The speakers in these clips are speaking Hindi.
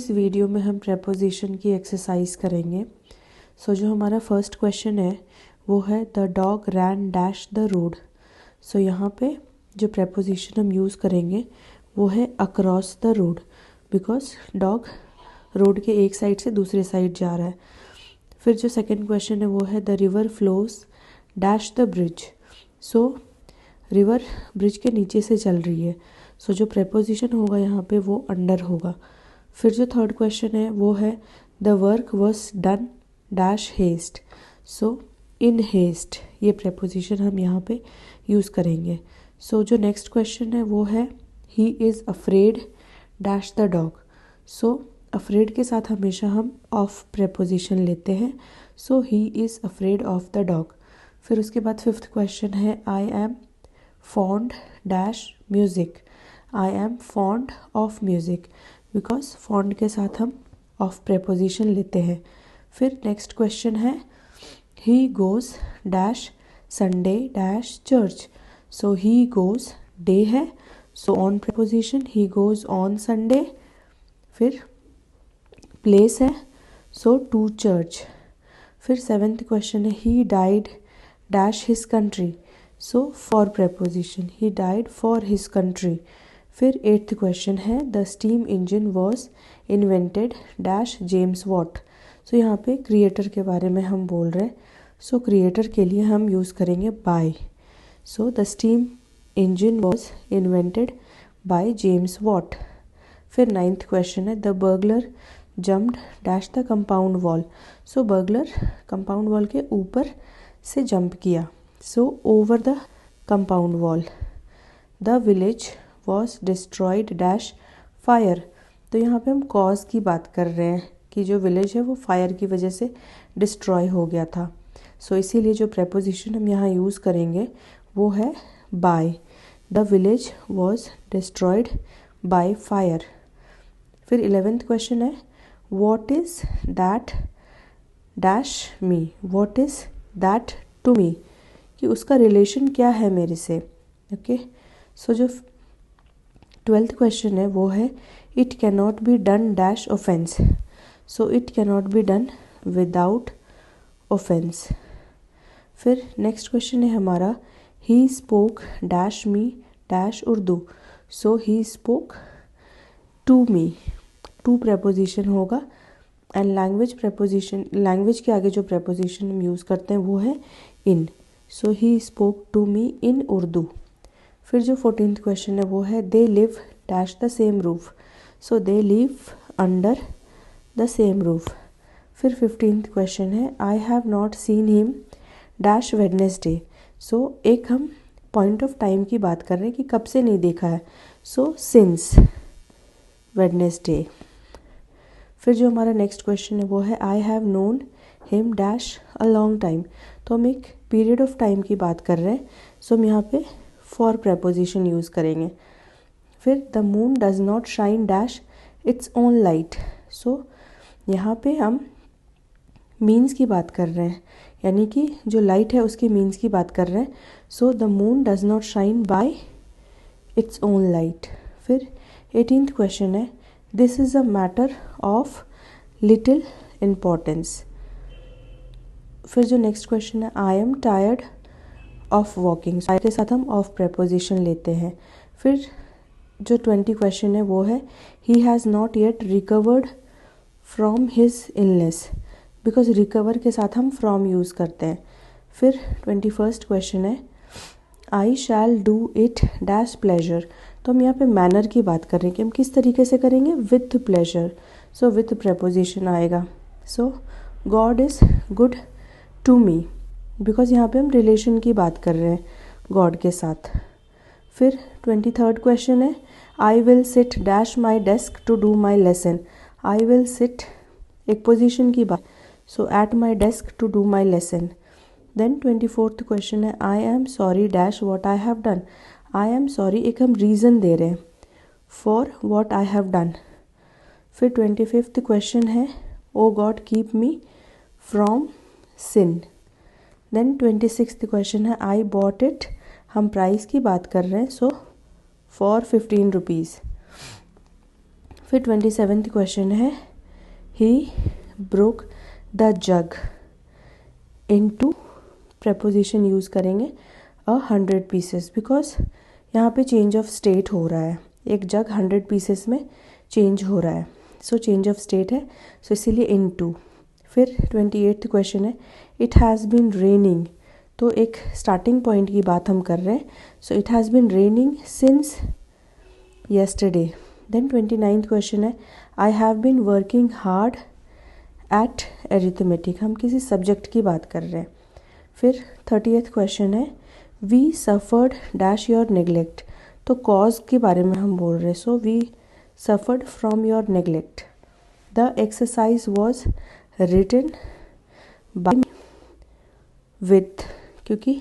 इस वीडियो में हम प्रेपोजिशन की एक्सरसाइज करेंगे। जो हमारा फर्स्ट क्वेश्चन है वो है the dog ran dash the road. यहाँ पे जो प्रेपोजिशन हम यूज़ करेंगे वो है across the road, because dog road के एक साइड से दूसरे साइड जा रहा है। फिर जो सेकंड क्वेश्चन है वो है the river flows dash the bridge. River bridge के नीचे से चल रही है। जो प्रेपोजिशन होगा यहाँ पे वो अंडर होगा। फिर जो थर्ड क्वेश्चन है वो है the work was done dash haste. In haste ये प्रेपोजिशन हम यहाँ पे यूज़ करेंगे। जो नेक्स्ट क्वेश्चन है वो है he is afraid dash the dog. Afraid के साथ हमेशा हम ऑफ प्रेपोजिशन लेते हैं। He is afraid of the dog. फिर उसके बाद फिफ्थ क्वेश्चन है I am fond dash music. I am fond of music, because fond के साथ हम ऑफ प्रेपोजिशन लेते हैं। फिर नेक्स्ट क्वेश्चन है he goes dash Sunday dash church. He goes day है, on preposition he goes on Sunday. फिर प्लेस है, टू चर्च। फिर सेवेंथ क्वेश्चन है he died dash his country. For preposition he died for his country. फिर एट्थ क्वेश्चन है the steam engine was invented dash James Watt. यहाँ पे क्रिएटर के बारे में हम बोल रहे हैं। क्रिएटर के लिए हम यूज़ करेंगे by. The steam engine was invented by James Watt. फिर नाइन्थ क्वेश्चन है the burglar jumped dash the compound wall. Burglar compound wall के ऊपर से जंप किया, over the compound wall. The village was destroyed dash fire. यहाँ पे हम कॉज की बात कर रहे हैं कि जो विलेज है वो फायर की वजह से डिस्ट्रॉय हो गया था। इसीलिए जो प्रेपोजिशन हम यहाँ यूज़ करेंगे वो है by. The village was destroyed by fire. फिर 11th क्वेश्चन है what is that dash me. What is that to me, कि उसका रिलेशन क्या है मेरे से। ओके। जो 12th क्वेश्चन है वो है it can not be done dash offence. It can not be done without offence. फिर नेक्स्ट क्वेश्चन है हमारा he spoke dash me dash Urdu. He spoke to me. To preposition होगा एंड लैंग्वेज के आगे जो प्रेपोजिशन हम यूज़ करते हैं वो है इन। ही स्पोक टू मी इन उर्दू। फिर जो 14th क्वेश्चन है वो है they live dash the same roof. They live under the same roof. फिर 15th क्वेश्चन है I have not seen him dash Wednesday. एक हम पॉइंट ऑफ टाइम की बात कर रहे हैं कि कब से नहीं देखा है। Since Wednesday. फिर जो हमारा नेक्स्ट क्वेश्चन है वो है I have known him dash a long time. हम एक पीरियड ऑफ टाइम की बात कर रहे हैं। हम यहाँ पे फॉर प्रेपोजिशन यूज़ करेंगे। फिर the moon does not shine dash its own light. यहाँ पे हम मीन्स की बात कर रहे हैं, यानी कि जो लाइट है उसके मीन्स की बात कर रहे हैं। The moon does not shine bye its own light. फिर 18th क्वेश्चन है this is a matter of little importance. फिर जो नेक्स्ट क्वेश्चन है I am tired of walking. के साथ हम ऑफ प्रेपोजिशन लेते हैं। फिर जो 20 क्वेश्चन है वो है he has not yet recovered from his illness, because recover के साथ हम फ्रॉम यूज़ करते हैं। फिर 21st क्वेश्चन है I shall do it dash pleasure. हम यहाँ पे मैनर की बात कर रहे हैं कि हम किस तरीके से करेंगे, विथ प्लेजर। विथ प्रेपोजिशन आएगा। God is good to me, because यहाँ पे हम रिलेशन की बात कर रहे हैं गॉड के साथ। फिर 23rd क्वेश्चन है I will sit dash my desk to do my lesson. I will sit एक पोजिशन की बात, at my desk to do my lesson. Then 24th question है I am sorry dash what I have done. I am sorry एक हम रीज़न दे रहे हैं for what I have done. फिर 25th क्वेश्चन है O God keep me from sin. Then 26th question है आई बॉट इट, हम प्राइस की बात कर रहे हैं, फॉर 15 रुपीज़। फिर 27th क्वेश्चन है he broke the jug into, preposition use करेंगे 100 पीसेस, बिकॉज यहाँ पे चेंज ऑफ स्टेट हो रहा है, एक जग 100 पीसेस में चेंज हो रहा है, सो चेंज ऑफ स्टेट है, सो इसीलिए इनटू। फिर 28th क्वेश्चन है इट हैज़ बीन रेनिंग, तो एक स्टार्टिंग पॉइंट की बात हम कर रहे हैं, so it has been raining since yesterday। Then 29th question है I have been working hard at arithmetic, हम किसी सब्जेक्ट की बात कर रहे हैं। फिर 30th क्वेश्चन है we suffered dash your neglect, तो कॉज के बारे में हम बोल रहे हैं, so we suffered from your neglect. The exercise was written by with, क्योंकि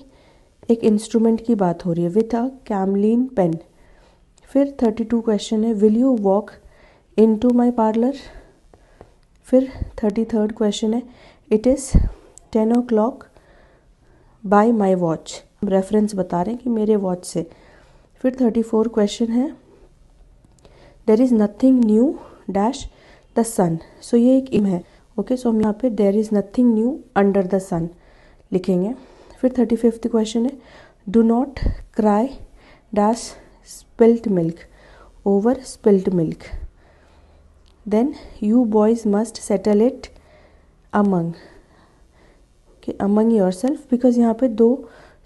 एक इंस्ट्रूमेंट की बात हो रही है, विथ अ कैमलिन पेन। फिर 32 क्वेश्चन है will you walk into my parlour. फिर 33rd क्वेश्चन है it is 10 o'clock by my watch, reference बता रहे हैं कि मेरे वॉच से। फिर 34 क्वेश्चन है there is nothing new dash the sun, so ये एक इम है, ओके, सो हम यहाँ पे there is nothing new under the sun लिखेंगे। फिर 35th क्वेश्चन है do not cry dash spilt milk, over spilt milk. Then you boys must settle it among, among yourself, because यहाँ पे 2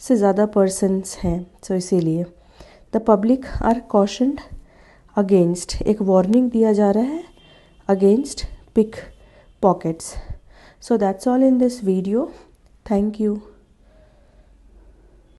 से ज़्यादा पर्सनस हैं, सो इसीलिए। The public are cautioned against, एक वार्निंग दिया जा रहा है against pickpockets. So that's all in this video, thank you.